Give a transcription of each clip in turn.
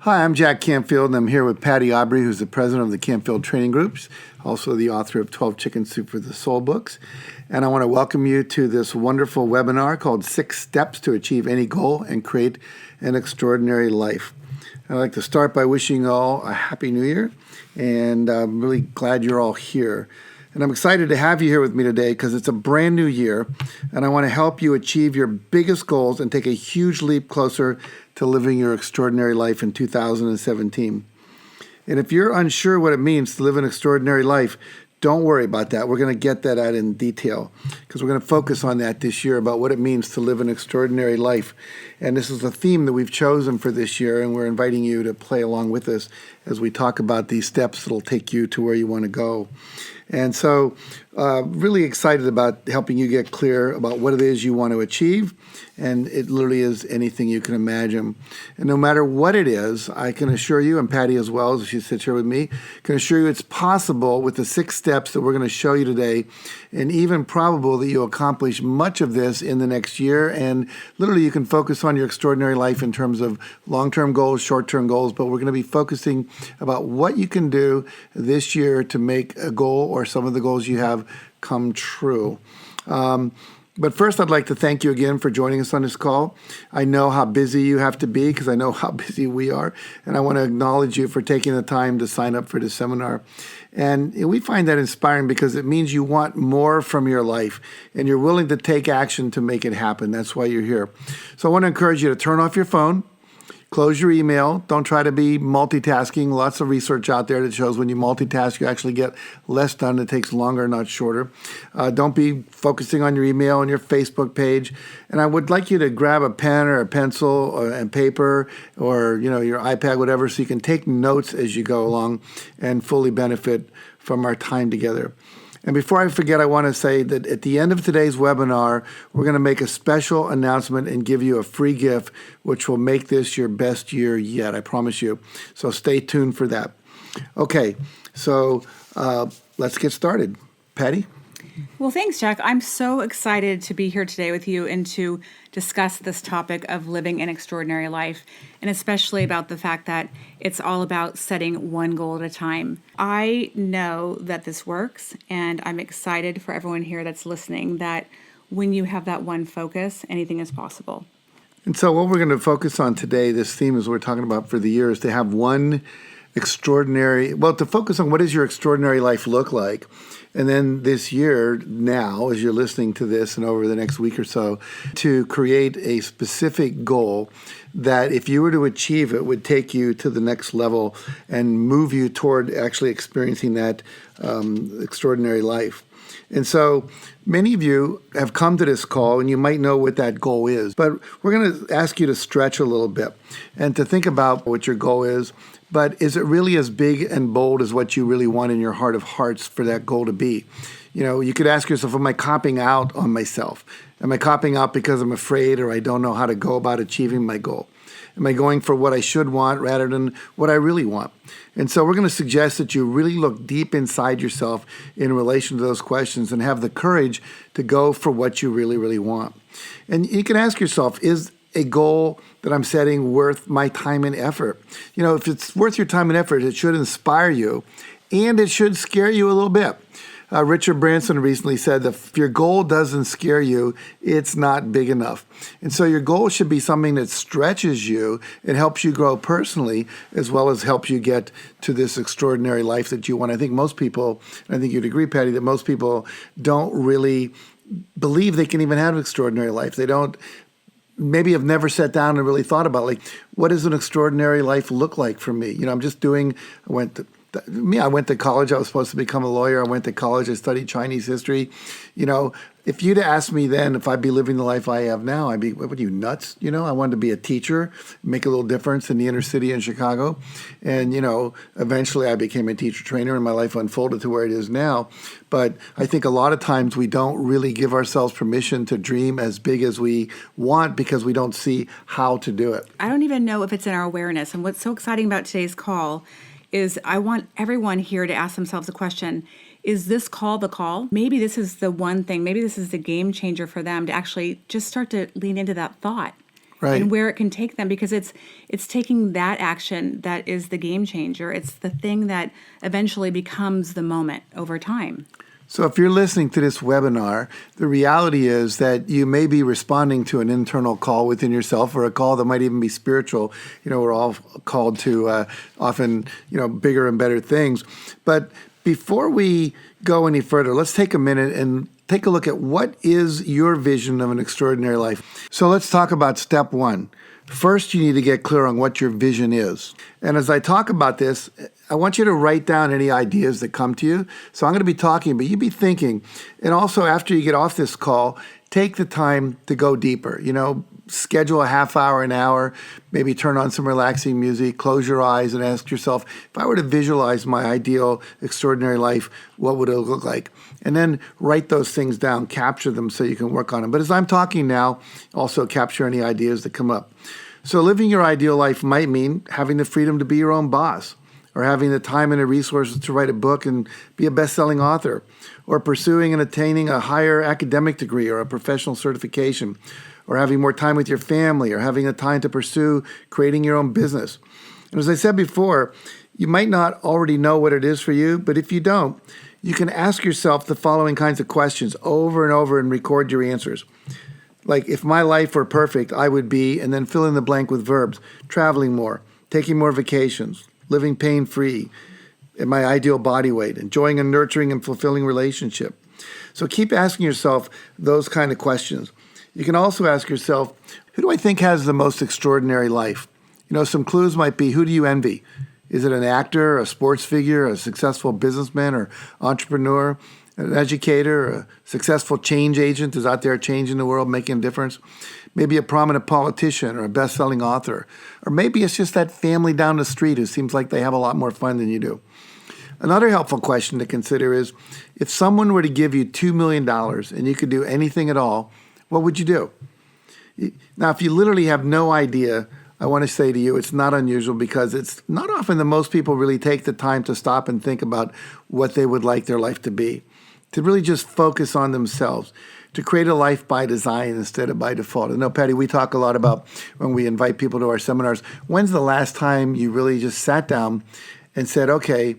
Hi, I'm Jack Canfield, and I'm here with Patty Aubrey, who's the president of the Canfield Training Groups, also the author of 12 Chicken Soup for the Soul books. And I want to welcome you to this wonderful webinar called 6 Steps to Achieve Any Goal and Create an Extraordinary Life. I'd like to start by wishing you all a Happy New Year, and I'm really glad you're all here. And I'm excited to have you here with me today because it's a brand new year, and I want to help you achieve your biggest goals and take a huge leap closer to living your extraordinary life in 2017. And if you're unsure what it means to live an extraordinary life, don't worry about that. We're going to get that out in detail because we're going to focus on that this year about what it means to live an extraordinary life. And this is a theme that we've chosen for this year, and we're inviting you to play along with us as we talk about these steps that'll take you to where you want to go. And so really excited about helping you get clear about what it is you want to achieve. And it literally is anything you can imagine. And no matter what it is, I can assure you, and Patty as well, as she sits here with me, can assure you it's possible with the 6 steps that we're going to show you today, and even probable that you'll accomplish much of this in the next year. And literally you can focus on your extraordinary life in terms of long-term goals, short-term goals, but we're going to be focusing about what you can do this year to make a goal or some of the goals you have come true. But first, I'd like to thank you again for joining us on this call. I know how busy you have to be because I know how busy we are, and I want to acknowledge you for taking the time to sign up for this seminar. And we find that inspiring because it means you want more from your life, and you're willing to take action to make it happen. That's why you're here. So I want to encourage you to turn off your phone. Close your email. Don't try to be multitasking. Lots of research out there that shows when you multitask, you actually get less done. It takes longer, not shorter. Don't be focusing on your email and your Facebook page. And I would like you to grab a pen or a pencil and paper or your iPad, whatever, so you can take notes as you go along and fully benefit from our time together. And before I forget, I want to say that at the end of today's webinar, we're going to make a special announcement and give you a free gift, which will make this your best year yet, I promise you. So stay tuned for that. Okay, so let's get started. Patty? Well, thanks, Jack. I'm so excited to be here today with you and to discuss this topic of living an extraordinary life, and especially about the fact that it's all about setting one goal at a time. I know that this works, and I'm excited for everyone here that's listening that when you have that one focus, anything is possible. And so what we're going to focus on today, this theme is we're talking about for the year, is to have one to focus on what does your extraordinary life look like. And then this year, now, as you're listening to this and over the next week or so, to create a specific goal that if you were to achieve it would take you to the next level and move you toward actually experiencing that extraordinary life. And so many of you have come to this call and you might know what that goal is, but we're going to ask you to stretch a little bit and to think about what your goal is. But is it really as big and bold as what you really want in your heart of hearts for that goal to be? You could ask yourself, am I copping out on myself? Am I copping out because I'm afraid or I don't know how to go about achieving my goal? Am I going for what I should want rather than what I really want? And so we're going to suggest that you really look deep inside yourself in relation to those questions and have the courage to go for what you really, really want. And you can ask yourself, is a goal that I'm setting worth my time and effort? If it's worth your time and effort, it should inspire you and it should scare you a little bit. Richard Branson recently said that if your goal doesn't scare you, it's not big enough. And so your goal should be something that stretches you and helps you grow personally, as well as helps you get to this extraordinary life that you want. I think most people, and I think you'd agree, Patty, that most people don't really believe they can even have an extraordinary life. They don't maybe have never sat down and really thought about, what does an extraordinary life look like for me? I went to college. I was supposed to become a lawyer. I went to college. I studied Chinese history. If you'd asked me then if I'd be living the life I have now, I'd be, what are you, nuts? I wanted to be a teacher, make a little difference in the inner city in Chicago. And, eventually I became a teacher trainer and my life unfolded to where it is now. But I think a lot of times we don't really give ourselves permission to dream as big as we want because we don't see how to do it. I don't even know if it's in our awareness. And what's so exciting about today's call is I want everyone here to ask themselves the question, is this call the call? Maybe this is the one thing, maybe this is the game changer for them to actually just start to lean into that thought Right. and where it can take them, because it's taking that action that is the game changer. It's the thing that eventually becomes the moment over time. So if you're listening to this webinar, the reality is that you may be responding to an internal call within yourself, or a call that might even be spiritual. We're all called to often, bigger and better things. But before we go any further, let's take a minute and take a look at what is your vision of an extraordinary life. So let's talk about step one. First, you need to get clear on what your vision is. And as I talk about this, I want you to write down any ideas that come to you. So I'm going to be talking, but you be thinking. And also, after you get off this call, take the time to go deeper. Schedule a half hour, an hour, maybe turn on some relaxing music, close your eyes and ask yourself, if I were to visualize my ideal extraordinary life, what would it look like? And then write those things down, capture them so you can work on them. But as I'm talking now, also capture any ideas that come up. So living your ideal life might mean having the freedom to be your own boss, or having the time and the resources to write a book and be a best-selling author, or pursuing and attaining a higher academic degree or a professional certification, or having more time with your family, or having the time to pursue creating your own business. And as I said before, you might not already know what it is for you, but if you don't, you can ask yourself the following kinds of questions over and over and record your answers. Like, if my life were perfect, I would be, and then fill in the blank with verbs: traveling more, taking more vacations, living pain-free, at my ideal body weight, enjoying a nurturing and fulfilling relationship. So keep asking yourself those kind of questions. You can also ask yourself, who do I think has the most extraordinary life? Some clues might be, who do you envy? Is it an actor, a sports figure, a successful businessman or entrepreneur, an educator, a successful change agent who's out there changing the world, making a difference? Maybe a prominent politician or a best-selling author. Or maybe it's just that family down the street who seems like they have a lot more fun than you do. Another helpful question to consider is, if someone were to give you $2 million and you could do anything at all, what would you do? Now, if you literally have no idea, I want to say to you, it's not unusual, because it's not often that most people really take the time to stop and think about what they would like their life to be, to really just focus on themselves, to create a life by design instead of by default. I know, Patty, we talk a lot about, when we invite people to our seminars, when's the last time you really just sat down and said, okay,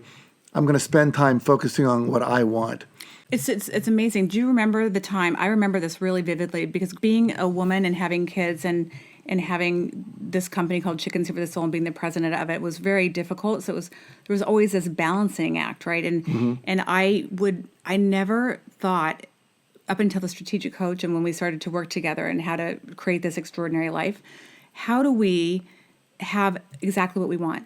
I'm going to spend time focusing on what I want? It's amazing. Do you remember the time? I remember this really vividly, because being a woman and having kids and having this company called Chicken Soup for the Soul and being the president of it was very difficult. So there was always this balancing act, right? And and I never thought, up until the strategic coach and when we started to work together and how to create this extraordinary life, how do we have exactly what we want?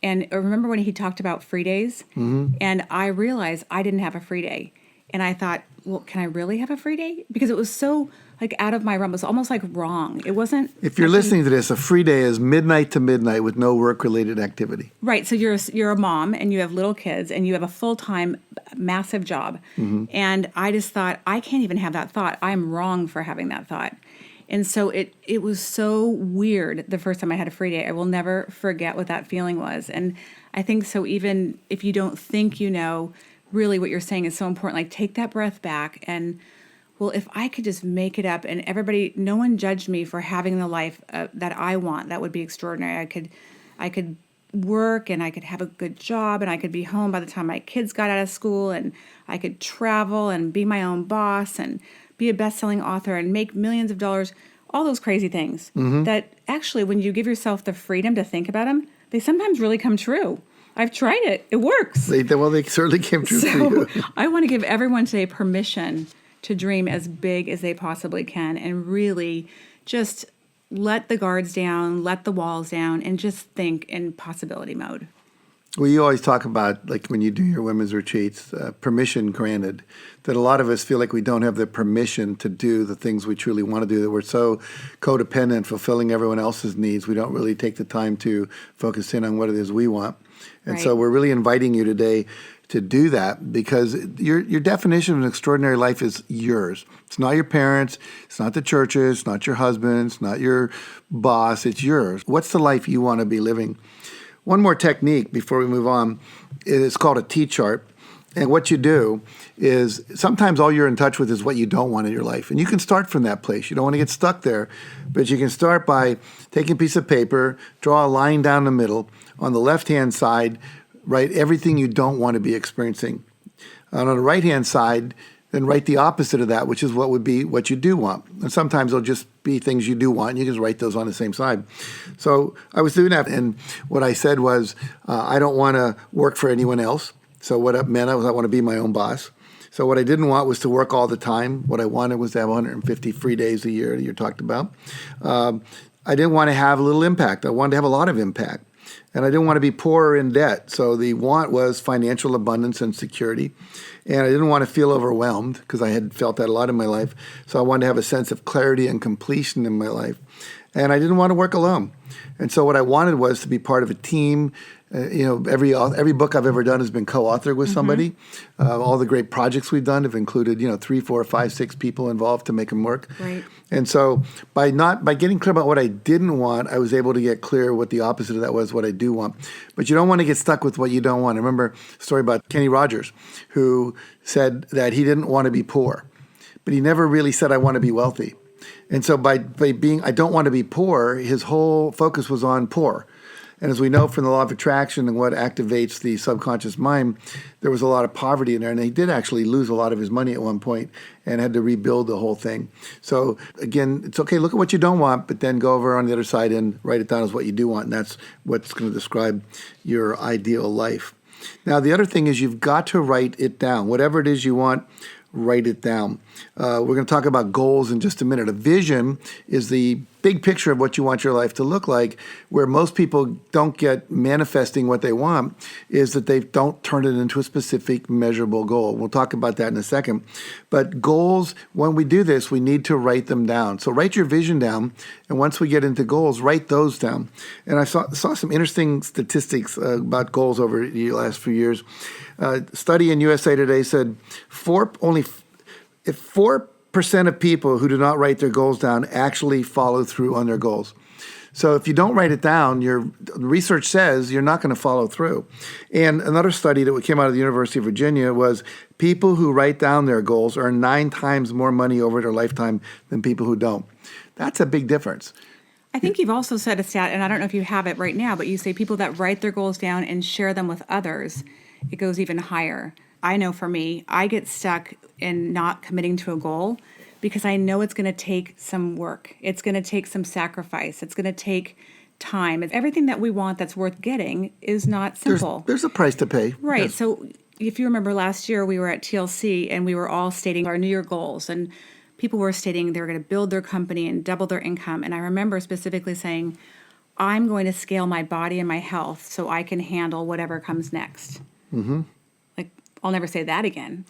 And I remember when he talked about free days, and I realized I didn't have a free day. And I thought, well, can I really have a free day? Because it was so out of my realm. It was almost wrong. It wasn't. If you're listening to this, a free day is midnight to midnight with no work-related activity. Right. So you're a mom and you have little kids and you have a full-time massive job. And I just thought, I can't even have that thought. I'm wrong for having that thought. And so it was so weird the first time I had a free day. I will never forget what that feeling was. And I think so, even if you don't think really what you're saying is so important. Take that breath back and, well, if I could just make it up and no one judged me for having the life that I want, that would be extraordinary. I could work and I could have a good job and I could be home by the time my kids got out of school, and I could travel and be my own boss and be a best-selling author and make millions of dollars, all those crazy things that actually, when you give yourself the freedom to think about them, they sometimes really come true. I've tried it. It works. They certainly came true for you. I want to give everyone today permission to dream as big as they possibly can and really just let the guards down, let the walls down, and just think in possibility mode. Well, you always talk about, when you do your women's retreats, permission granted, that a lot of us feel like we don't have the permission to do the things we truly want to do, that we're so codependent, fulfilling everyone else's needs, we don't really take the time to focus in on what it is we want. And so we're really inviting you today to do that, because your definition of an extraordinary life is yours. It's not your parents, it's not the churches, it's not your husband, it's not your boss, it's yours. What's the life you want to be living? One more technique before we move on. It's called a T-chart. And what you do is sometimes all you're in touch with is what you don't want in your life. And you can start from that place. You don't want to get stuck there. But you can start by taking a piece of paper, draw a line down the middle. On the left-hand side, write everything you don't want to be experiencing. And on the right-hand side, then write the opposite of that, which is what would be what you do want. And sometimes they'll just be things you do want, and you can just write those on the same side. So I was doing that, and what I said was, I don't want to work for anyone else. So what it meant was I want to be my own boss. So what I didn't want was to work all the time. What I wanted was to have 150 free days a year that you talked about. I didn't want to have a little impact. I wanted to have a lot of impact. And I didn't want to be poor or in debt. So the want was financial abundance and security. And I didn't want to feel overwhelmed because I had felt that a lot in my life. So I wanted to have a sense of clarity and completion in my life. And I didn't want to work alone. And so what I wanted was to be part of a team. Every book I've ever done has been co-authored with somebody. All the great projects we've done have included, 3, 4, 5, 6 people involved to make them work. Right. And so by getting clear about what I didn't want, I was able to get clear what the opposite of that was, what I do want. But you don't want to get stuck with what you don't want. I remember a story about Kenny Rogers, who said that he didn't want to be poor, but he never really said, I want to be wealthy. And so by being, I don't want to be poor, his whole focus was on poor. And as we know from the law of attraction and what activates the subconscious mind, there was a lot of poverty in there. And he did actually lose a lot of his money at one point and had to rebuild the whole thing. So again, it's okay, look at what you don't want, but then go over on the other side and write it down as what you do want. And that's what's going to describe your ideal life. Now, the other thing is you've got to write it down. Whatever it is you want, write it down. We're going to talk about goals in just a minute. A vision is the big picture of what you want your life to look like. Where most people don't get manifesting what they want is that they don't turn it into a specific measurable goal. We'll talk about that in a second. But goals, when we do this, we need to write them down. So write your vision down, and once we get into goals, write those down. And I saw some interesting statistics about goals over the last few years. Study in USA Today said if 4% of people who do not write their goals down actually follow through on their goals. So if you don't write it down, your research says you're not going to follow through. And another study that came out of the University of Virginia was people who write down their goals earn 9 times more money over their lifetime than people who don't. That's a big difference. I think you've also said a stat, and I don't know if you have it right now, but you say people that write their goals down and share them with others, it goes even higher. I know for me, I get stuck in not committing to a goal because I know it's going to take some work. It's going to take some sacrifice. It's going to take time. Everything that we want that's worth getting is not simple. There's a price to pay. Right. Yes. So if you remember last year, we were at TLC and we were all stating our New Year goals. And people were stating they were going to build their company and double their income. And I remember specifically saying, I'm going to scale my body and my health so I can handle whatever comes next. Mm-hmm. I'll never say that again.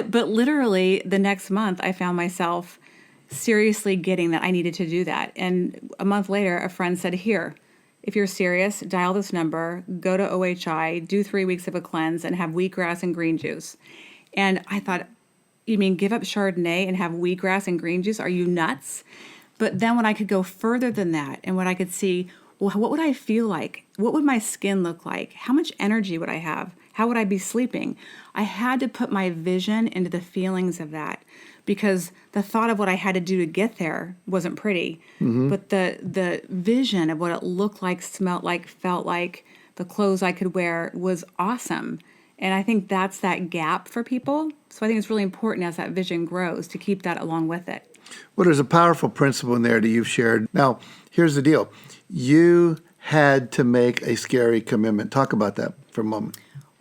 but literally the next month I found myself seriously getting that I needed to do that. And a month later, a friend said, here, if you're serious, dial this number, go to OHI, do 3 weeks of a cleanse and have wheatgrass and green juice. And I thought, you mean give up Chardonnay and have wheatgrass and green juice? Are you nuts? But then when I could go further than that and when I could see, well, what would I feel like? What would my skin look like? How much energy would I have? How would I be sleeping? I had to put my vision into the feelings of that because the thought of what I had to do to get there wasn't pretty. Mm-hmm. But the vision of what it looked like, smelled like, felt like, the clothes I could wear was awesome. And I think that's that gap for people. So I think it's really important as that vision grows to keep that along with it. Well, there's a powerful principle in there that you've shared. Now, here's the deal. You had to make a scary commitment. Talk about that for a moment.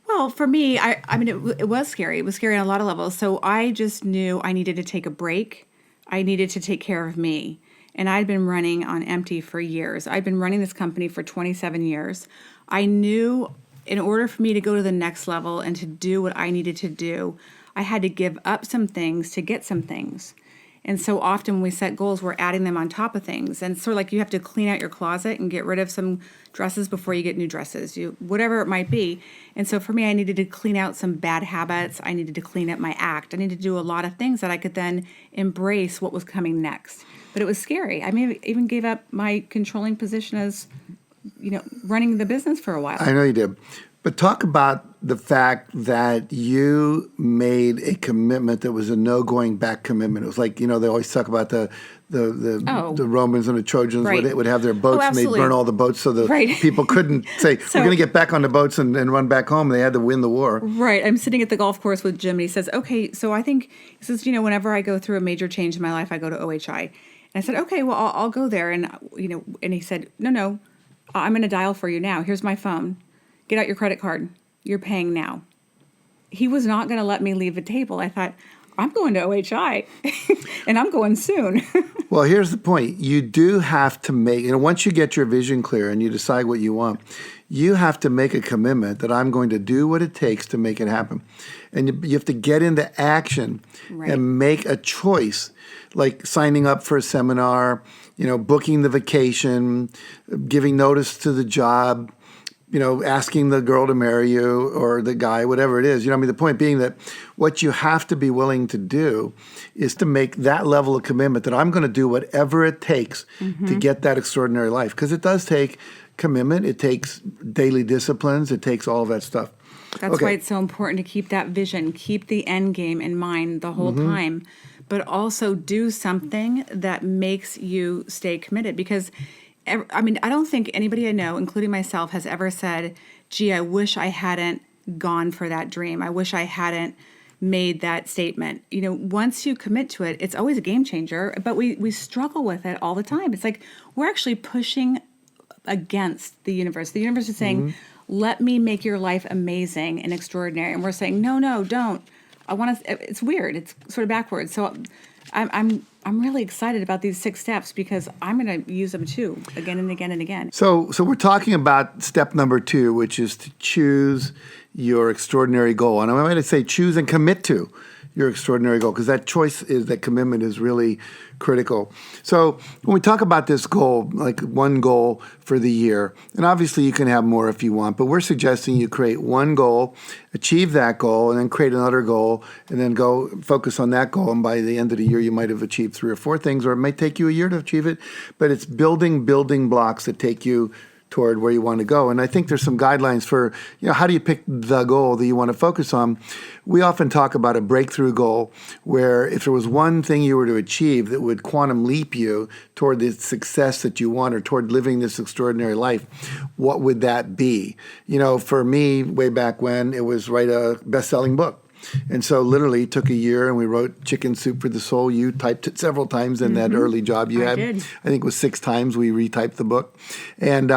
Well, for me, I mean, it was scary. It was scary on a lot of levels. So I just knew I needed to take a break. I needed to take care of me. And I'd been running on empty for years. I'd been running this company for 27 years. I knew in order for me to go to the next level and to do what I needed to do, I had to give up some things to get some things. And so often when we set goals, we're adding them on top of things. And sort of like you have to clean out your closet and get rid of some dresses before you get new dresses, whatever it might be. And so for me, I needed to clean out some bad habits. I needed to clean up my act. I needed to do a lot of things that I could then embrace what was coming next. But it was scary. I even gave up my controlling position as, running the business for a while. I know you did. But talk about the fact that you made a commitment that was a no going back commitment. It was like, they always talk about the Romans and the Trojans Right. would have their boats and they'd absolutely. burn all the boats so the Right. people couldn't say, So- we're going to get back on the boats and run back home. They had to win the war. Right. I'm sitting at the golf course with Jim, and he says, okay, so I think, he says, whenever I go through a major change in my life, I go to OHI. And I said, okay, well, I'll go there. And, and he said, no, I'm going to dial for you now. Here's my phone. Get out your credit card. You're paying now. He was not going to let me leave the table. I thought, I'm going to OHI and I'm going soon. Well, here's the point. You do have to make, once you get your vision clear and you decide what you want, you have to make a commitment that I'm going to do what it takes to make it happen. And you have to get into action Right. and make a choice, like signing up for a seminar, booking the vacation, giving notice to the job, asking the girl to marry you or the guy, whatever it is. The point being that what you have to be willing to do is to make that level of commitment that I'm going to do whatever it takes to get that extraordinary life. Because it does take commitment. It takes daily disciplines. It takes all of that stuff. That's why it's so important to keep that vision, keep the end game in mind the whole time, but also do something that makes you stay committed. Because I don't think anybody I know, including myself, has ever said, gee, I wish I hadn't gone for that dream. I wish I hadn't made that statement. Once you commit to it, it's always a game changer, but we struggle with it all the time. It's like we're actually pushing against the universe. The universe is saying, let me make your life amazing and extraordinary. And we're saying, no, don't. I want to, it's weird. It's sort of backwards. So I'm really excited about these 6 steps because I'm going to use them too, again and again and again. So we're talking about step number 2, which is to choose your extraordinary goal. And I'm going to say choose and commit to your extraordinary goal, because that commitment is really critical. So when we talk about this goal, like one goal for the year, and obviously you can have more if you want, but we're suggesting you create one goal, achieve that goal, and then create another goal, and then go focus on that goal. And by the end of the year, you might have achieved 3 or 4 things, or it might take you a year to achieve it, but it's building blocks that take you toward where you want to go. And I think there's some guidelines for, how do you pick the goal that you want to focus on? We often talk about a breakthrough goal where if there was one thing you were to achieve that would quantum leap you toward the success that you want or toward living this extraordinary life, what would that be? For me, way back when, it was write a best-selling book. And so literally it took a year and we wrote Chicken Soup for the Soul. You typed it several times in that early job you had. did. I think it was 6 times we retyped the book. And,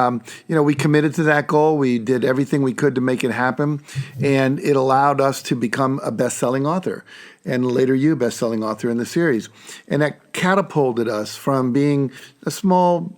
we committed to that goal. We did everything we could to make it happen. And it allowed us to become a best-selling author. And later you, best-selling author in the series. And that catapulted us from being a small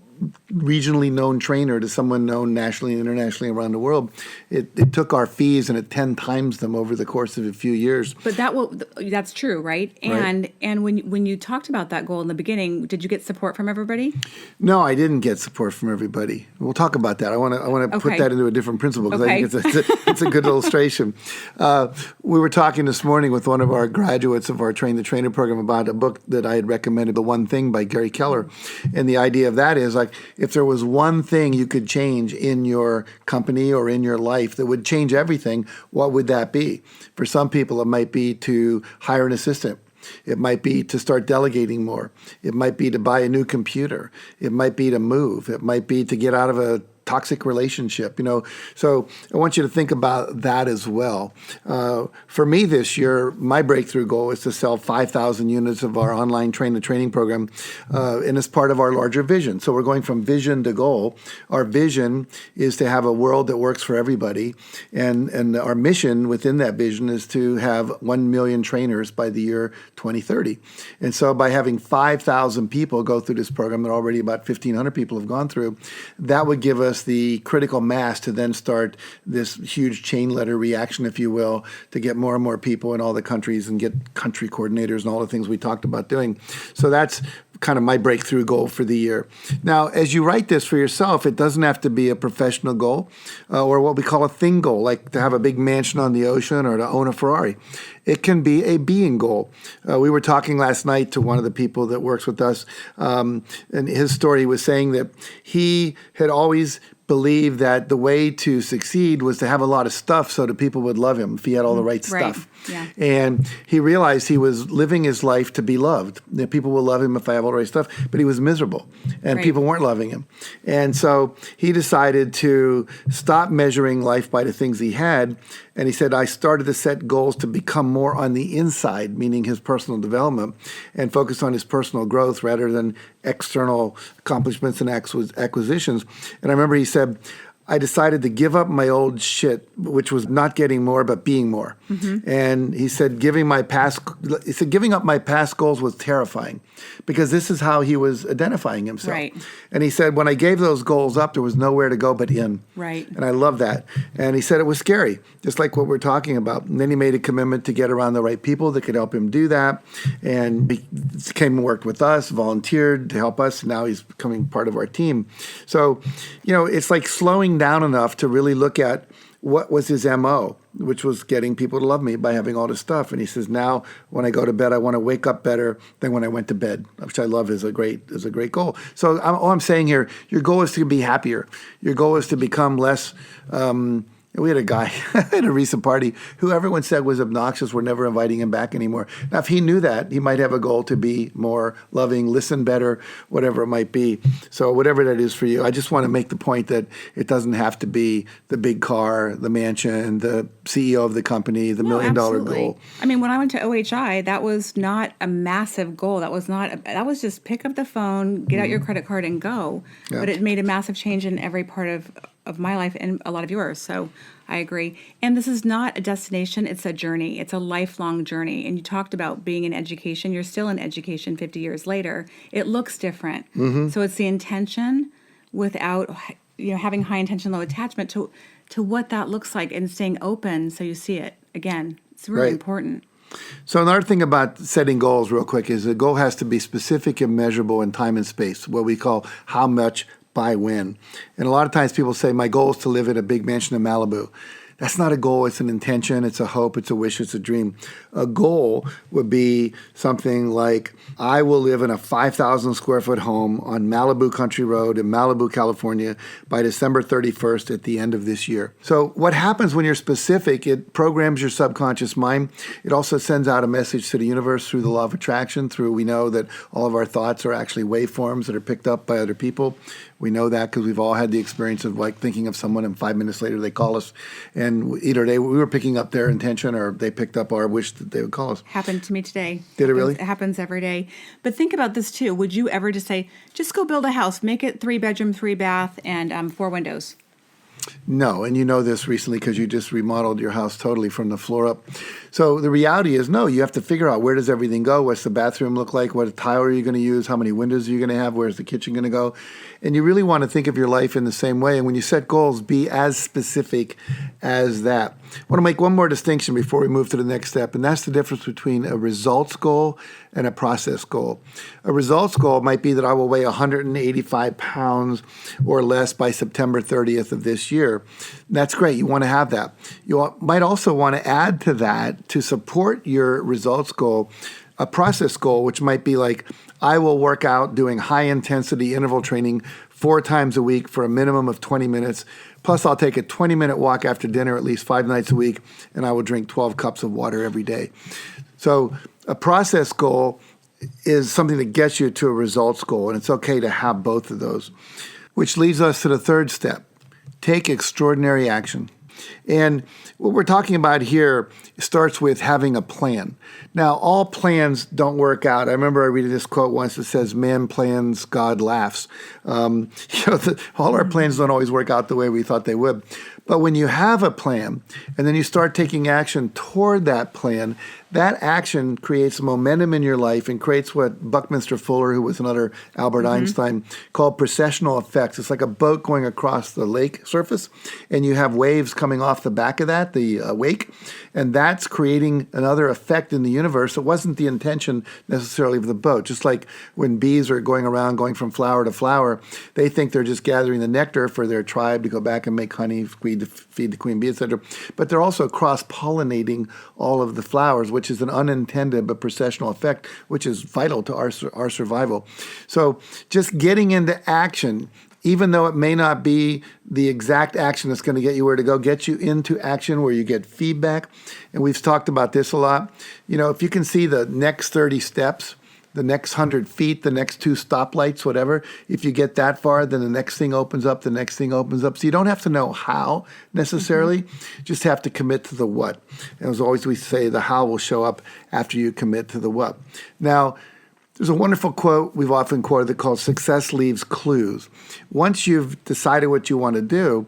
regionally known trainer to someone known nationally and internationally around the world. It took our fees and it 10 times them over the course of a few years. But that's true, right? And when you talked about that goal in the beginning, did you get support from everybody? No, I didn't get support from everybody. We'll talk about that. I want to put Okay. that into a different principle because I Okay. think it's a good illustration. We were talking this morning with one of our graduates of our Train the Trainer program about a book that I had recommended, The One Thing by Gary Keller. And the idea of that is like, if there was one thing you could change in your company or in your life that would change everything, what would that be? For some people, it might be to hire an assistant. It might be to start delegating more. It might be to buy a new computer. It might be to move. It might be to get out of a toxic relationship, So I want you to think about that as well. For me this year, my breakthrough goal is to sell 5,000 units of our online Train the Training program, and it's part of our larger vision. So we're going from vision to goal. Our vision is to have a world that works for everybody, and our mission within that vision is to have 1 million trainers by the year 2030. And so by having 5,000 people go through this program that already about 1,500 people have gone through, that would give us the critical mass to then start this huge chain letter reaction, if you will, to get more and more people in all the countries and get country coordinators and all the things we talked about doing. So that's kind of my breakthrough goal for the year. Now, as you write this for yourself, it doesn't have to be a professional goal or what we call a thing goal, like to have a big mansion on the ocean or to own a Ferrari. It can be a being goal. We were talking last night to one of the people that works with us, and his story was saying that he had always believed that the way to succeed was to have a lot of stuff so that people would love him if he had all the right Right. stuff. Yeah. And he realized he was living his life to be loved. That people will love him if I have all the right stuff, but he was miserable and Right. people weren't loving him. And so he decided to stop measuring life by the things he had. And he said, I started to set goals to become more on the inside, meaning his personal development, and focus on his personal growth rather than external accomplishments and acquisitions. And I remember he said, I decided to give up my old shit, which was not getting more, but being more. And he said, giving up my past goals was terrifying because this is how he was identifying himself. Right. And he said, when I gave those goals up, there was nowhere to go but in. Right. And I love that. And he said it was scary, just like what we're talking about. And then he made a commitment to get around the right people that could help him do that. And he came and worked with us, volunteered to help us. And now he's becoming part of our team. So, it's like slowing down enough to really look at what was his MO, which was getting people to love me by having all this stuff. And he says, now when I go to bed, I want to wake up better than when I went to bed, which I love is a great goal. So all I'm saying here, your goal is to be happier. Your goal is to become less. We had a guy at a recent party who everyone said was obnoxious. We're never inviting him back anymore. Now, if he knew that, he might have a goal to be more loving, listen better, whatever it might be. So whatever that is for you, I just want to make the point that it doesn't have to be the big car, the mansion, the CEO of the company, the $1 million goal. I mean, when I went to OHI, that was not a massive goal. That was was just pick up the phone, get out your credit card and go. Yeah. But it made a massive change in every part of my life and a lot of yours. So I agree. And this is not a destination. It's a journey. It's a lifelong journey. And you talked about being in education. You're still in education 50 years later. It looks different. So it's the intention without having high intention, low attachment to what that looks like and staying open so you see it. Again, it's really Right. important. So another thing about setting goals real quick is the goal has to be specific and measurable in time and space, what we call how much by when. And a lot of times people say, my goal is to live in a big mansion in Malibu. That's not a goal. It's an intention. It's a hope. It's a wish. It's a dream. A goal would be something like, I will live in a 5,000 square foot home on Malibu Country Road in Malibu, California by December 31st at the end of this year. So what happens when you're specific, it programs your subconscious mind. It also sends out a message to the universe through the law of attraction, we know that all of our thoughts are actually waveforms that are picked up by other people. We know that because we've all had the experience of like thinking of someone and 5 minutes later they call us and either we were picking up their intention or they picked up our wish that they would call us. Happened to me today. Did it really? It happens every day. But think about this too. Would you ever just say, just go build a house, make it 3-bedroom, 3-bath, and 4 windows? No, and you know this recently because you just remodeled your house totally from the floor up. So the reality is, no, you have to figure out where does everything go? What's the bathroom look like? What tile are you going to use? How many windows are you going to have? Where's the kitchen going to go? And you really want to think of your life in the same way. And when you set goals, be as specific as that. I want to make one more distinction before we move to the next step, and that's the difference between a results goal and a process goal. A results goal might be that I will weigh 185 pounds or less by September 30th of this year. That's great. You want to have that. You might also want to add to that to support your results goal, a process goal, which might be like, I will work out doing high intensity interval training 4 times a week for a minimum of 20 minutes. Plus, I'll take a 20-minute walk after dinner at least 5 nights a week, and I will drink 12 cups of water every day. So a process goal is something that gets you to a results goal, and it's okay to have both of those. Which leads us to the third step. Take extraordinary action. And what we're talking about here starts with having a plan. Now, all plans don't work out. I remember I read this quote once that says, man plans, God laughs. All our plans don't always work out the way we thought they would. But when you have a plan and then you start taking action toward that plan, that action creates momentum in your life and creates what Buckminster Fuller, who was another Albert Einstein, called precessional effects. It's like a boat going across the lake surface, and you have waves coming off the back of that, the wake, and that's creating another effect in the universe. It wasn't the intention necessarily of the boat. Just like when bees are going around, going from flower to flower, they think they're just gathering the nectar for their tribe to go back and make honey, feed the queen bee, etc. But they're also cross-pollinating all of the flowers, which is an unintended but precessional effect, which is vital to our survival. So just getting into action even though it may not be the exact action that's going to get you where to go, get you into action where you get feedback. And we've talked about this a lot. If you can see the next 30 steps, the next 100 feet, the next 2 stoplights, whatever, if you get that far, then the next thing opens up, the next thing opens up. So you don't have to know how necessarily, just have to commit to the what. And as always, we say the how will show up after you commit to the what. Now, there's a wonderful quote we've often quoted called success leaves clues. Once you've decided what you want to do,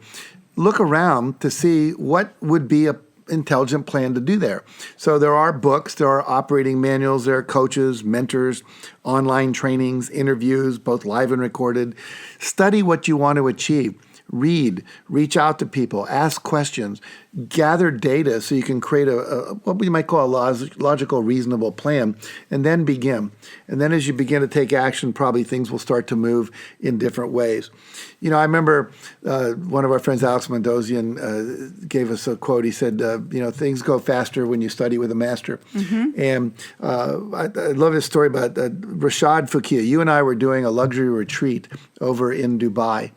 look around to see what would be a intelligent plan to do there. So there are books, there are operating manuals, there are coaches, mentors, online trainings, interviews, both live and recorded. Study what you want to achieve. Read, reach out to people, ask questions, gather data so you can create a what we might call a logical, reasonable plan, and then begin. And then as you begin to take action, probably things will start to move in different ways. I remember one of our friends, Alex Mendozian, gave us a quote. He said, things go faster when you study with a master. And I love his story about Rashad Fukia. You and I were doing a luxury retreat over in Dubai.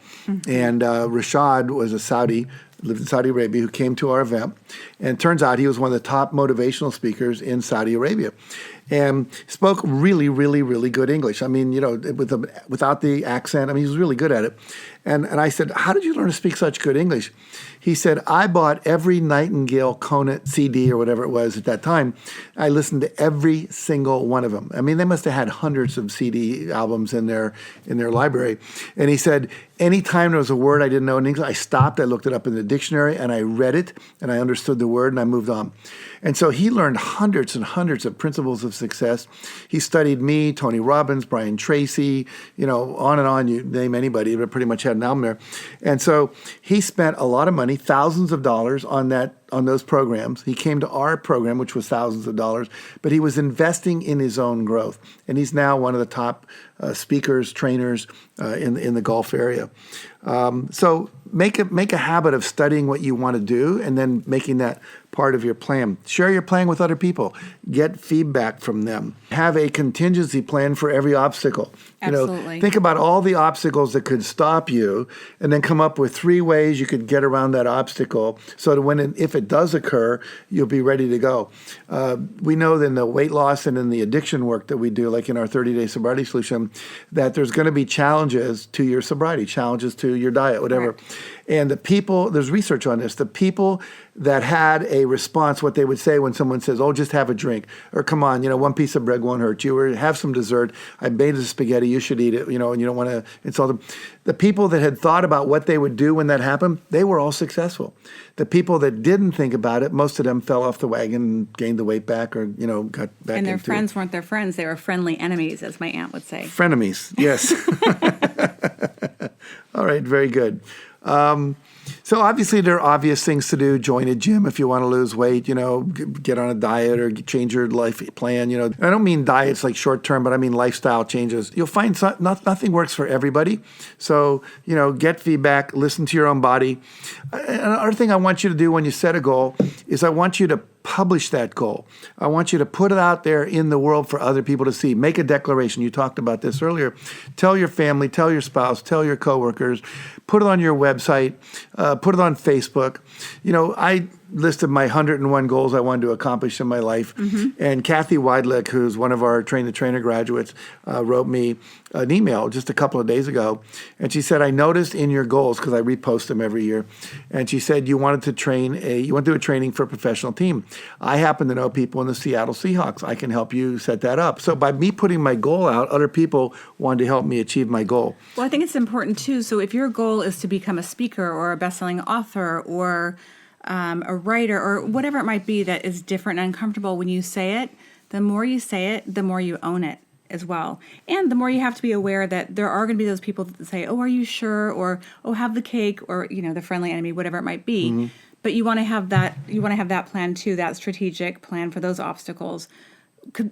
And Rashad was a Saudi, lived in Saudi Arabia, who came to our event. And it turns out he was one of the top motivational speakers in Saudi Arabia. And spoke really, really, really good English. I mean, without the accent. I mean, he was really good at it. And I said, how did you learn to speak such good English? He said, I bought every Nightingale Conant CD or whatever it was at that time. I listened to every single one of them. I mean, they must have had hundreds of CD albums in their library. And he said, anytime there was a word I didn't know in English, I stopped, I looked it up in the dictionary, and I read it, and I understood the word, and I moved on. And so he learned hundreds and hundreds of principles of success. He studied me, Tony Robbins, Brian Tracy, on and on, you name anybody, but pretty much had an album there. And so he spent a lot of money, thousands of dollars on those programs. He came to our program, which was thousands of dollars, but he was investing in his own growth. And he's now one of the top speakers, trainers in the Gulf area. So make a habit of studying what you want to do and then making that part of your plan. Share your plan with other people. Get feedback from them. Have a contingency plan for every obstacle. Absolutely. Think about all the obstacles that could stop you and then come up with 3 ways you could get around that obstacle so that if it does occur, you'll be ready to go. We know that in the weight loss and in the addiction work that we do, like in our 30-day sobriety solution, that there's going to be challenges to your sobriety, challenges to your diet, whatever. Right. And there's research on this, the people that had a response, what they would say when someone says, oh, just have a drink, or come on, 1 piece of bread won't hurt you, or have some dessert, I made the spaghetti, you should eat it, and you don't want to insult them. The people that had thought about what they would do when that happened, they were all successful. The people that didn't think about it, most of them fell off the wagon and gained the weight back or, got back into it. And their friends weren't their friends. They were friendly enemies, as my aunt would say. Frenemies, yes. All right, very good. So obviously there are obvious things to do. Join a gym if you want to lose weight, get on a diet or change your life plan. I don't mean diets like short term, but I mean lifestyle changes. You'll find nothing works for everybody. So, get feedback, listen to your own body. Another thing I want you to do when you set a goal is I want you to publish that goal. I want you to put it out there in the world for other people to see. Make a declaration. You talked about this earlier. Tell your family, tell your spouse, tell your coworkers, put it on your website, put it on Facebook. I listed my 101 goals I wanted to accomplish in my life. And Kathy Weidlich, who's one of our Train the Trainer graduates, wrote me an email just a couple of days ago. And she said, I noticed in your goals, because I repost them every year, and she said you wanted to do a training for a professional team. I happen to know people in the Seattle Seahawks. I can help you set that up. So by me putting my goal out, other people wanted to help me achieve my goal. Well, I think it's important too. So if your goal is to become a speaker or a best-selling author or a writer or whatever it might be that is different and uncomfortable when you say it, the more you say it, the more you own it as well. And the more you have to be aware that there are going to be those people that say, oh, are you sure? Or, oh, have the cake, or, the friendly enemy, whatever it might be. But you want to have that plan too, that strategic plan for those obstacles.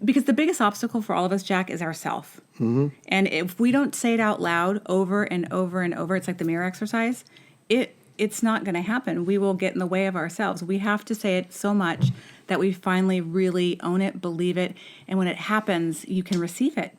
Because the biggest obstacle for all of us, Jack, is ourself. And if we don't say it out loud over and over and over, it's like the mirror exercise, it's not going to happen. We will get in the way of ourselves. We have to say it so much that we finally really own it, believe it, and when it happens, you can receive it.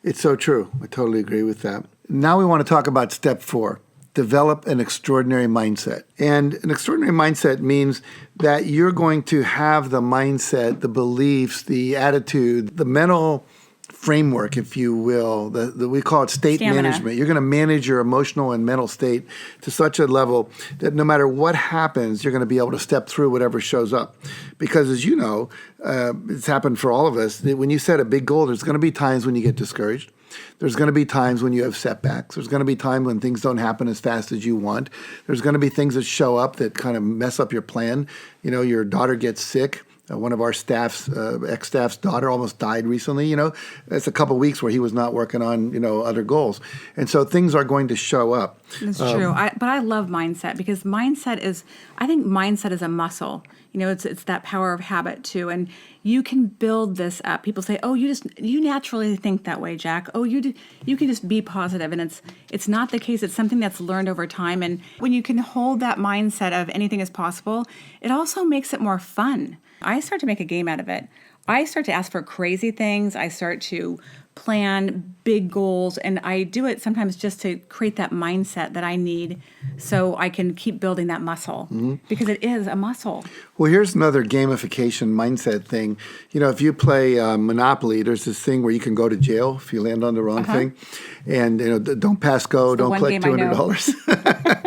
It's so true. I totally agree with that. Now we want to talk about step 4. Develop an extraordinary mindset. And an extraordinary mindset means that you're going to have the mindset, the beliefs, the attitude, the mental framework, if you will, we call it state Stamina. management. You're going to manage your emotional and mental state to such a level that no matter what happens, you're going to be able to step through whatever shows up. Because as you know, it's happened for all of us. When you set a big goal, there's going to be times when you get discouraged. There's going to be times when you have setbacks. There's going to be times when things don't happen as fast as you want. There's going to be things that show up that kind of mess up your plan. You know, your daughter gets sick. One of our staff's, ex-staff's daughter almost died recently. You know, it's a couple of weeks where he was not working on, other goals. And so things are going to show up. That's true. But I love mindset because I think mindset is a muscle. It's that power of habit too. And you can build this up. People say, oh, you naturally think that way, Jack. Oh, you can just be positive. And it's not the case. It's something that's learned over time. And when you can hold that mindset of anything is possible, it also makes it more fun. I start to make a game out of it. I start to ask for crazy things. I start to plan big goals, and I do it sometimes just to create that mindset that I need so I can keep building that muscle because it is a muscle. Well, here's another gamification mindset thing. If you play Monopoly, there's this thing where you can go to jail if you land on the wrong thing. And, don't pass go, don't collect $200.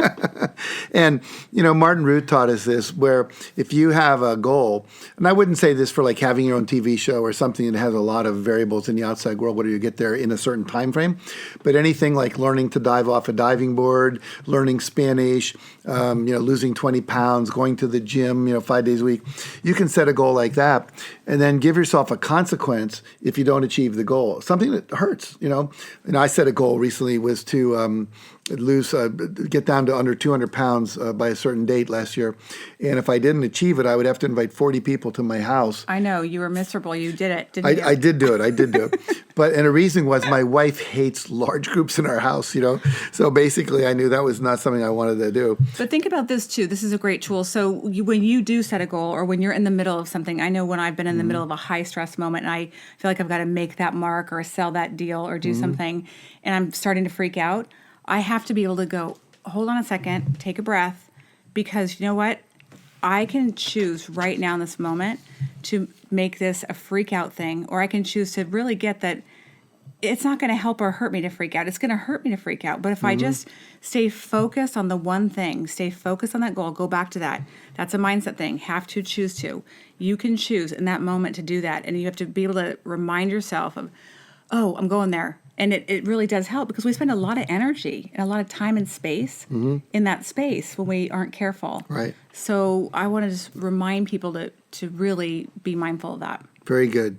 And, Martin Root taught us this, where if you have a goal, and I wouldn't say this for like having your own TV show or something that has a lot of variables in the outside world, whether you get there in a certain time frame, but anything like learning to dive off a diving board, learning Spanish, losing 20 pounds, going to the gym, 5 days a week, you can set a goal like that and then give yourself a consequence if you don't achieve the goal. Something that hurts, And I set a goal recently was to get down to under 200 pounds by a certain date last year. And if I didn't achieve it, I would have to invite 40 people to my house. I know. You were miserable. You did it, didn't you? I did do it. And the reason was my wife hates large groups in our house, So basically, I knew that was not something I wanted to do. But think about this, too. This is a great tool. So when you do set a goal or when you're in the middle of something, I know when I've been in the middle of a high-stress moment and I feel like I've got to make that mark or sell that deal or do something, and I'm starting to freak out, I have to be able to go, hold on a second, take a breath, because you know what? I can choose right now in this moment to make this a freak out thing, or I can choose to really get that it's not going to help or hurt me to freak out. It's going to hurt me to freak out. But if I just stay focused on the one thing, stay focused on that goal, go back to that. That's a mindset thing. Have to choose to. You can choose in that moment to do that. And you have to be able to remind yourself of, oh, I'm going there. And it really does help because we spend a lot of energy and a lot of time and space in that space when we aren't careful. Right. So I want to just remind people to really be mindful of that. Very good.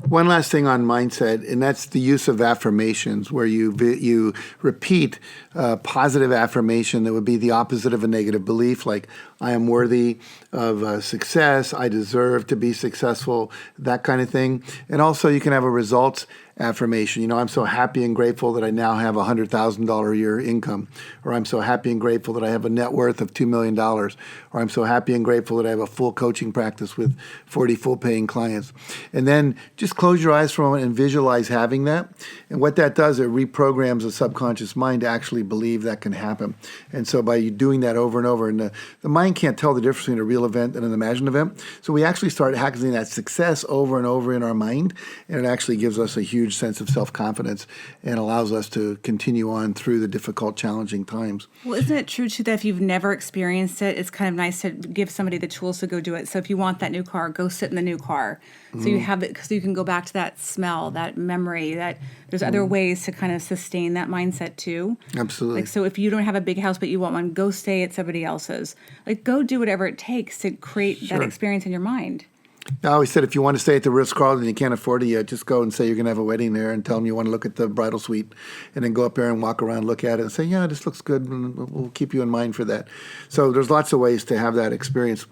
One last thing on mindset, and that's the use of affirmations, where you repeat a positive affirmation that would be the opposite of a negative belief, like I am worthy of success, I deserve to be successful, that kind of thing. And also you can have a results affirmation. I'm so happy and grateful that I now have a $100,000 a year income, or I'm so happy and grateful that I have a net worth of $2 million, or I'm so happy and grateful that I have a full coaching practice with 40 full paying clients. And then just close your eyes for a moment and visualize having that. And what that does, it reprograms the subconscious mind to actually believe that can happen. And so by you doing that over and over, and the mind can't tell the difference between a real event and an imagined event. So we actually start hacking that success over and over in our mind, and it actually gives us a huge sense of self-confidence and allows us to continue on through the difficult, challenging times. Well, isn't it true, too, that if you've never experienced it, it's kind of nice to give somebody the tools to go do it. So if you want that new car, go sit in the new car. So you have it, so you can go back to that smell, that memory, that there's other ways to kind of sustain that mindset, too. Absolutely. Like, so if you don't have a big house but you want one, go stay at somebody else's. Like, go do whatever it takes to create that experience in your mind. I always said if you want to stay at the Ritz-Carlton and you can't afford it yet, just go and say you're going to have a wedding there and tell them you want to look at the bridal suite, and then go up there and walk around, look at it and say, yeah, this looks good, and we'll keep you in mind for that. So there's lots of ways to have that experience.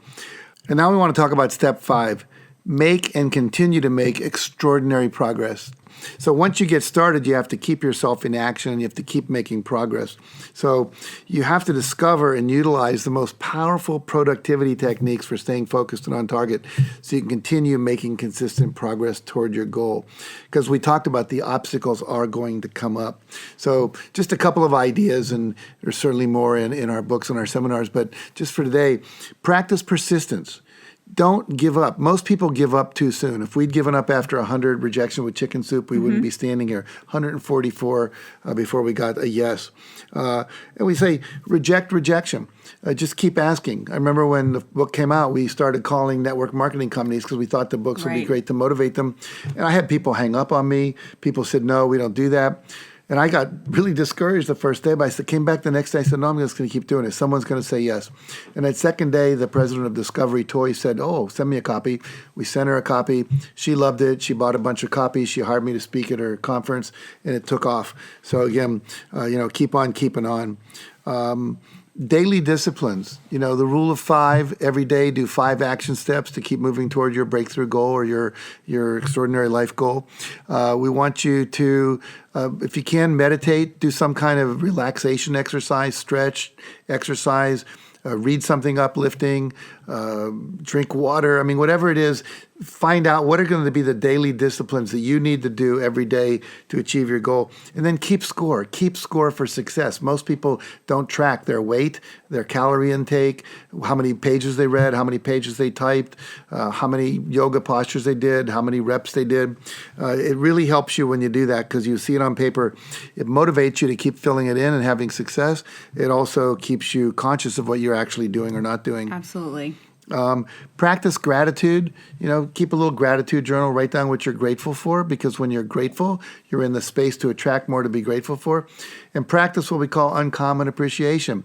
And now we want to talk about step 5, make and continue to make extraordinary progress. So once you get started, you have to keep yourself in action and you have to keep making progress. So you have to discover and utilize the most powerful productivity techniques for staying focused and on target so you can continue making consistent progress toward your goal. Because we talked about the obstacles are going to come up. So just a couple of ideas, and there's certainly more in our books and our seminars, but just for today, practice persistence. Don't give up. Most people give up too soon. If we'd given up after 100 rejection with chicken soup, we wouldn't be standing here. 144 before we got a yes. And we say, reject rejection. Just keep asking. I remember when the book came out, we started calling network marketing companies because we thought the books would be great to motivate them. And I had people hang up on me. People said, no, we don't do that. And I got really discouraged the first day, but I came back the next day. I said, no, I'm just going to keep doing it. Someone's going to say yes. And that second day, the president of Discovery Toys said, oh, send me a copy. We sent her a copy. She loved it. She bought a bunch of copies. She hired me to speak at her conference, and it took off. So again, keep on keeping on. Daily disciplines, the rule of 5, every day do 5 action steps to keep moving toward your breakthrough goal or your extraordinary life goal. We want you to, if you can, meditate, do some kind of relaxation exercise, stretch, exercise, read something uplifting, drink water. I mean, whatever it is, find out what are going to be the daily disciplines that you need to do every day to achieve your goal. And then keep score. Keep score for success. Most people don't track their weight, their calorie intake, how many pages they read, how many pages they typed, how many yoga postures they did, how many reps they did. It really helps you when you do that because you see it on paper. It motivates you to keep filling it in and having success. It also keeps you conscious of what you're actually doing or not doing. Absolutely. Practice gratitude. Keep a little gratitude journal. Write down what you're grateful for, because when you're grateful, you're in the space to attract more to be grateful for. And practice what we call uncommon appreciation.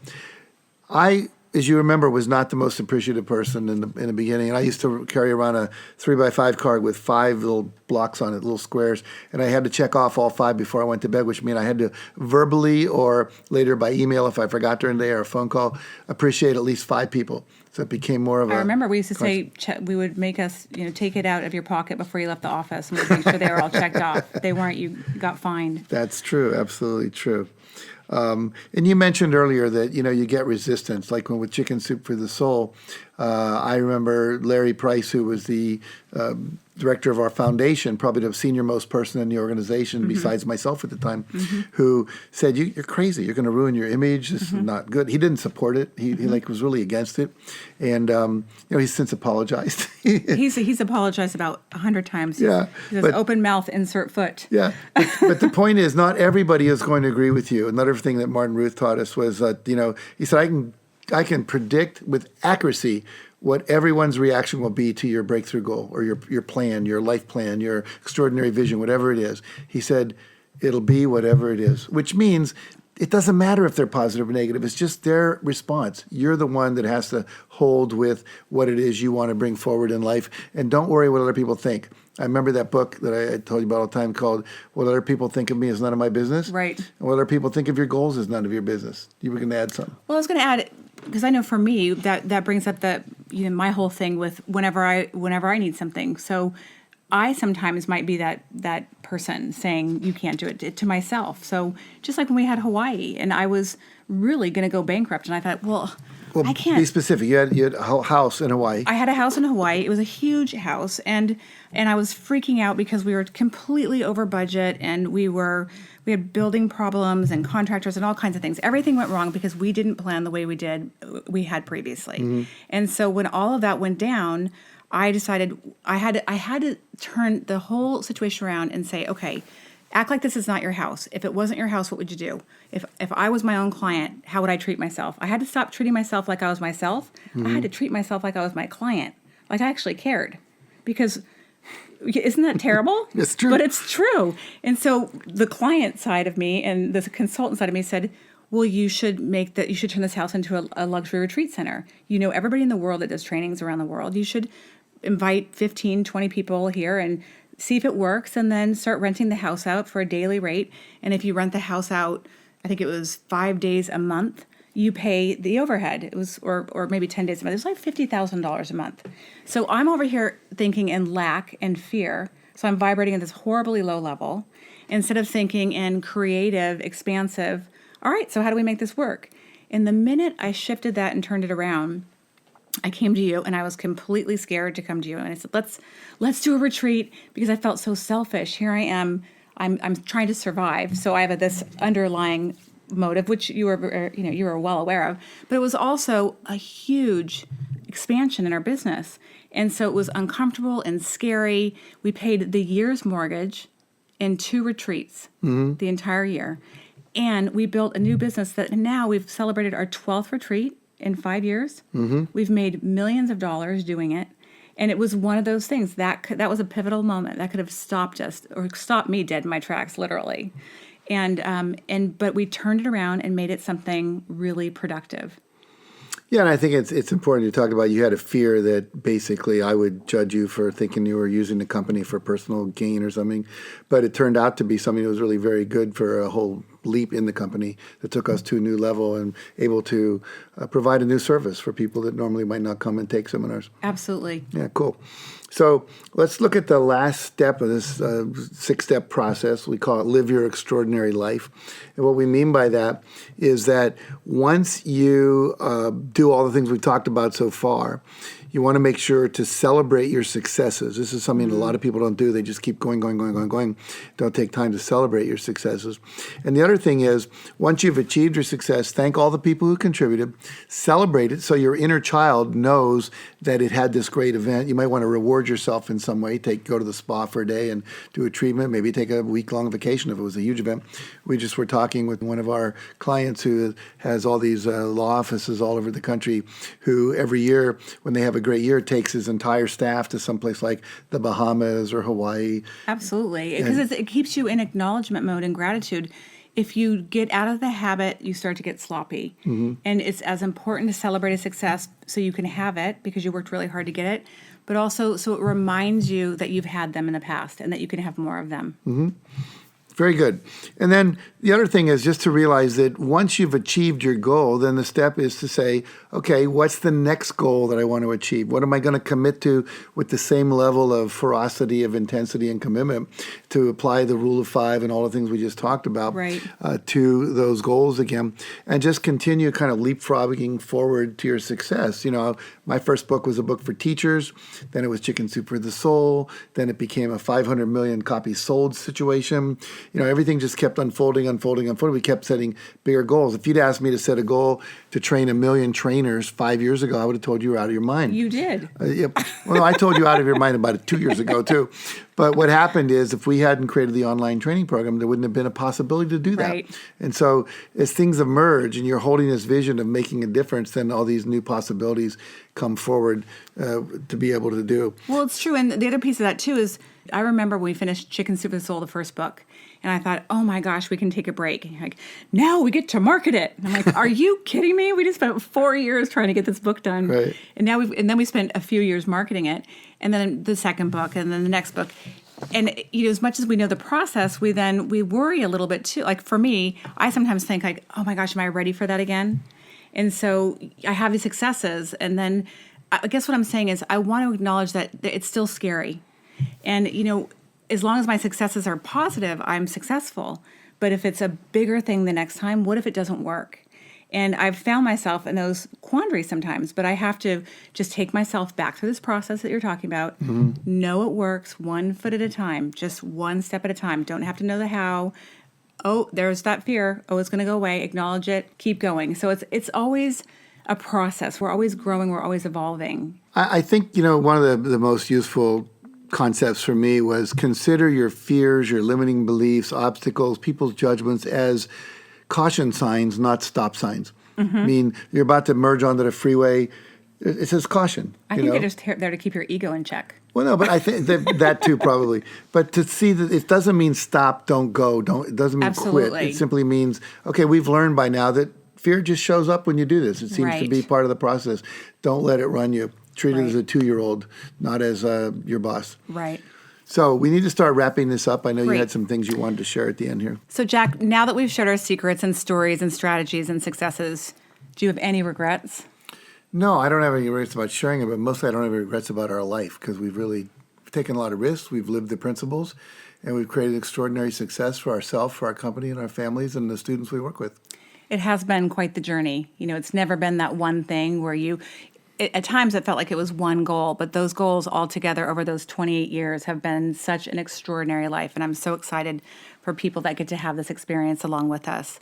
I, as you remember, was not the most appreciative person in the beginning. And I used to carry around a 3x5 card with 5 little blocks on it, little squares. And I had to check off all 5 before I went to bed, which meant I had to verbally or later by email, if I forgot during the day, or a phone call, appreciate at least 5 people. So it became more of I remember we used to say, we would make us, take it out of your pocket before you left the office and we'd make sure they were all checked off. If they weren't, you got fined. That's true. Absolutely true. And you mentioned earlier that, you get resistance, like when with Chicken Soup for the Soul. I remember Larry Price, who was the director of our foundation, probably the senior most person in the organization besides myself at the time, who said, you're crazy. You're going to ruin your image. This is not good. He didn't support it. He was really against it. And, he's since apologized. He's apologized about 100 times. Yeah. He says, open mouth, insert foot. Yeah. But the point is, not everybody is going to agree with you. Another thing that Martin Ruth taught us was that, he said, I can predict with accuracy what everyone's reaction will be to your breakthrough goal or your plan, your life plan, your extraordinary vision, whatever it is. He said, it'll be whatever it is, which means it doesn't matter if they're positive or negative. It's just their response. You're the one that has to hold with what it is you want to bring forward in life. And don't worry what other people think. I remember that book that I told you about all the time called What Other People Think of Me Is None of My Business. Right. And what other people think of your goals is none of your business. You were going to add something. Well, I was going to add, because I know for me that brings up my whole thing with whenever I need something. So I sometimes might be that person saying you can't do it to myself. So just like when we had Hawaii and I was really going to go bankrupt, and I thought, well, I can't. Be specific. You had a house in Hawaii. I had a house in Hawaii. It was a huge house, and I was freaking out because we were completely over budget, and we had building problems and contractors and all kinds of things. Everything went wrong because we didn't plan the way we had previously. And so when all of that went down, I decided I had to turn the whole situation around and say, okay, act like this is not your house. If it wasn't your house, what would you do? If I was my own client, how would I treat myself? I had to stop treating myself like I was myself. I had to treat myself like I was my client, like I actually cared. Because isn't that terrible? It's true. But it's true. And so the client side of me and the consultant side of me said, well, you should turn this house into a luxury retreat center. Everybody in the world that does trainings around the world, you should invite 15, 20 people here and see if it works, and then start renting the house out for a daily rate. And if you rent the house out, I think it was 5 days a month, you pay the overhead. It was, or maybe 10 days a month. It was like $50,000 a month. So I'm over here thinking in lack and fear. So I'm vibrating at this horribly low level instead of thinking in creative, expansive, all right, so how do we make this work? And the minute I shifted that and turned it around, I came to you, and I was completely scared to come to you. And I said, let's do a retreat, because I felt so selfish. Here I am. I'm trying to survive. So I have this underlying motive, which you were well aware of, but it was also a huge expansion in our business. And so it was uncomfortable and scary. We paid the year's mortgage in 2 retreats the entire year. And we built a new business that now we've celebrated our 12th retreat in 5 years. We've made millions of dollars doing it. And it was one of those things that was a pivotal moment that could have stopped us, or stopped me dead in my tracks, literally. But we turned it around and made it something really productive. Yeah, and I think it's important to talk about. You had a fear that basically I would judge you for thinking you were using the company for personal gain or something, but it turned out to be something that was really very good for a whole leap in the company that took us to a new level and able to provide a new service for people that normally might not come and take seminars. Absolutely. Yeah, cool. So let's look at the last step of this 6-step process. We call it Live Your Extraordinary Life. And what we mean by that is that once you do all the things we've talked about so far, you want to make sure to celebrate your successes. This is something that a lot of people don't do. They just keep going. Don't take time to celebrate your successes. And the other thing is, once you've achieved your success, thank all the people who contributed, celebrate it so your inner child knows that it had this great event. You might want to reward yourself in some way. Go to the spa for a day and do a treatment. Maybe take a week-long vacation if it was a huge event. We just were talking with one of our clients who has all these law offices all over the country, who every year when they have a great year takes his entire staff to someplace like the Bahamas or Hawaii. Absolutely, because it keeps you in acknowledgement mode and gratitude. If you get out of the habit, you start to get sloppy. And it's as important to celebrate a success so you can have it because you worked really hard to get it, but also so it reminds you that you've had them in the past and that you can have more of them. Very good. And then the other thing is just to realize that once you've achieved your goal, then the step is to say, okay, what's the next goal that I want to achieve? What am I going to commit to with the same level of ferocity, of intensity and commitment to apply the rule of 5 and all the things we just talked about to those goals again, and just continue kind of leapfrogging forward to your success. You know, my first book was a book for teachers. Then it was Chicken Soup for the Soul. Then it became a 500 million copies sold situation. You know, everything just kept unfolding. We kept setting bigger goals. If you'd asked me to set a goal to train 1 million trainers 5 years ago, I would have told you were out of your mind. You did. Well, I told you out of your mind about 2 years ago, too. But what happened is if we hadn't created the online training program, there wouldn't have been a possibility to do that. Right. And so as things emerge and you're holding this vision of making a difference, then all these new possibilities come forward to be able to do. Well, it's true. And the other piece of that, too, is I remember when we finished Chicken Soup for the Soul, the first book, and I thought, oh my gosh, we can take a break. And you're like, now we get to market it. And I'm like, are you kidding me? We just spent 4 years trying to get this book done. Right. And then we spent a few years marketing it. And then the second book and then the next book. And as much as we know the process, we worry a little bit too. Like for me, I sometimes think like, oh my gosh, am I ready for that again? And so I have these successes. And then I guess what I'm saying is I want to acknowledge that it's still scary. And, as long as my successes are positive, I'm successful. But if it's a bigger thing the next time, what if it doesn't work? And I've found myself in those quandaries sometimes, but I have to just take myself back through this process that you're talking about. Know it works 1 foot at a time, just 1 step at a time. Don't have to know the how. Oh, there's that fear. Oh, it's going to go away. Acknowledge it. Keep going. So it's always a process. We're always growing. We're always evolving. I think, one of the most useful concepts for me was consider your fears, your limiting beliefs, obstacles, people's judgments as caution signs, not stop signs. I mean, you're about to merge onto the freeway. It says caution. I think they're just there to keep your ego in check. Well, no, but I think that too probably. But to see that it doesn't mean stop, don't go, it doesn't mean quit. It simply means, okay, we've learned by now that fear just shows up when you do this. It seems to be part of the process. Don't let it run you. Treat it as a 2-year-old, not as your boss. Right. So we need to start wrapping this up. I know you had some things you wanted to share at the end here. So Jack, now that we've shared our secrets and stories and strategies and successes, Do you have any regrets? No, I don't have any regrets about sharing it, but mostly I don't have any regrets about our life because we've really taken a lot of risks. We've lived the principles, and we've created extraordinary success for ourselves, for our company, and our families, and the students we work with. It has been quite the journey. It's never been that one thing where at times it felt like it was one goal, but those goals all together over those 28 years have been such an extraordinary life. And I'm so excited for people that get to have this experience along with us.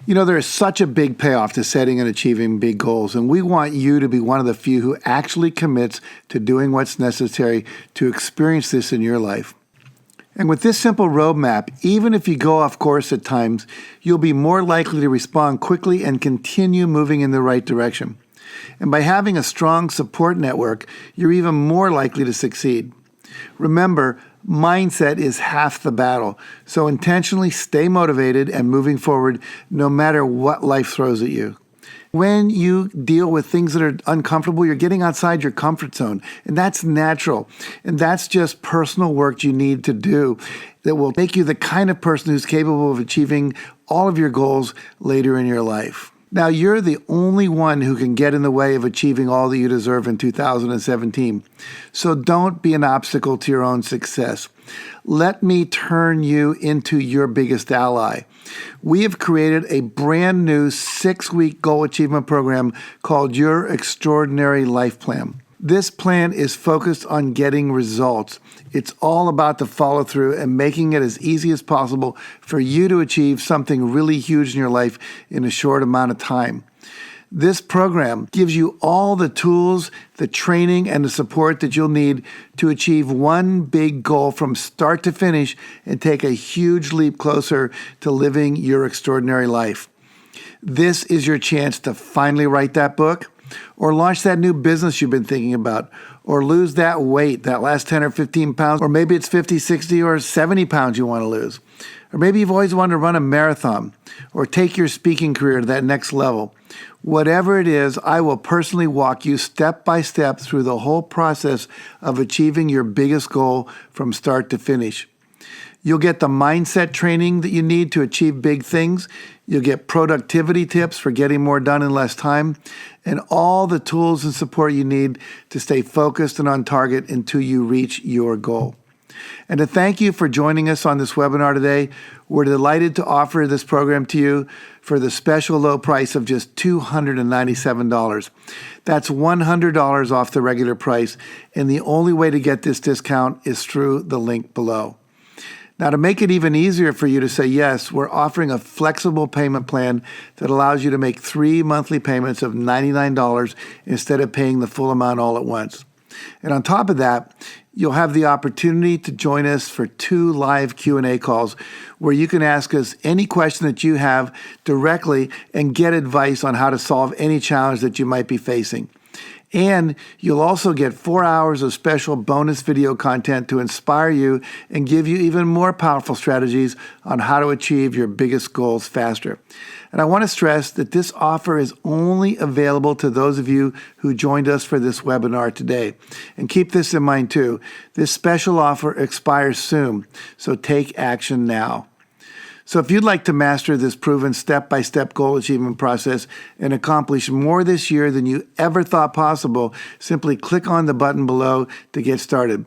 There is such a big payoff to setting and achieving big goals, and we want you to be one of the few who actually commits to doing what's necessary to experience this in your life. And with this simple roadmap, even if you go off course at times, you'll be more likely to respond quickly and continue moving in the right direction. And by having a strong support network, you're even more likely to succeed. Remember, mindset is half the battle, so intentionally stay motivated and moving forward no matter what life throws at you. When you deal with things that are uncomfortable, you're getting outside your comfort zone, and that's natural. And that's just personal work you need to do that will make you the kind of person who's capable of achieving all of your goals later in your life. Now, you're the only one who can get in the way of achieving all that you deserve in 2017. So don't be an obstacle to your own success. Let me turn you into your biggest ally. We have created a brand new 6-week goal achievement program called Your Extraordinary Life Plan. This plan is focused on getting results. It's all about the follow through and making it as easy as possible for you to achieve something really huge in your life in a short amount of time. This program gives you all the tools, the training, and the support that you'll need to achieve one big goal from start to finish and take a huge leap closer to living your extraordinary life. This is your chance to finally write that book, or launch that new business you've been thinking about, or lose that weight, that last 10 or 15 pounds, or maybe it's 50, 60, or 70 pounds you want to lose. Or maybe you've always wanted to run a marathon, or take your speaking career to that next level. Whatever it is, I will personally walk you step by step through the whole process of achieving your biggest goal from start to finish. You'll get the mindset training that you need to achieve big things. You'll get productivity tips for getting more done in less time, and all the tools and support you need to stay focused and on target until you reach your goal. And to thank you for joining us on this webinar today, we're delighted to offer this program to you for the special low price of just $297. That's $100 off the regular price, and the only way to get this discount is through the link below. Now, to make it even easier for you to say yes, we're offering a flexible payment plan that allows you to make 3 monthly payments of $99 instead of paying the full amount all at once. And on top of that, you'll have the opportunity to join us for 2 live Q&A calls where you can ask us any question that you have directly and get advice on how to solve any challenge that you might be facing. And you'll also get 4 hours of special bonus video content to inspire you and give you even more powerful strategies on how to achieve your biggest goals faster. And I want to stress that this offer is only available to those of you who joined us for this webinar today. And keep this in mind too. This special offer expires soon, so take action now. So if you'd like to master this proven step-by-step goal achievement process and accomplish more this year than you ever thought possible, simply click on the button below to get started.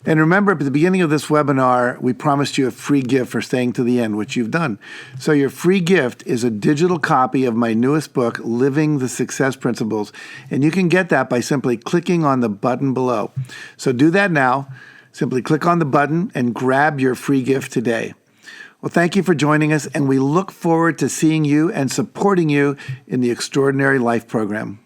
And remember, at the beginning of this webinar, we promised you a free gift for staying to the end, which you've done. So your free gift is a digital copy of my newest book, Living the Success Principles. And you can get that by simply clicking on the button below. So do that now. Simply click on the button and grab your free gift today. Well, thank you for joining us, and we look forward to seeing you and supporting you in the Extraordinary Life program.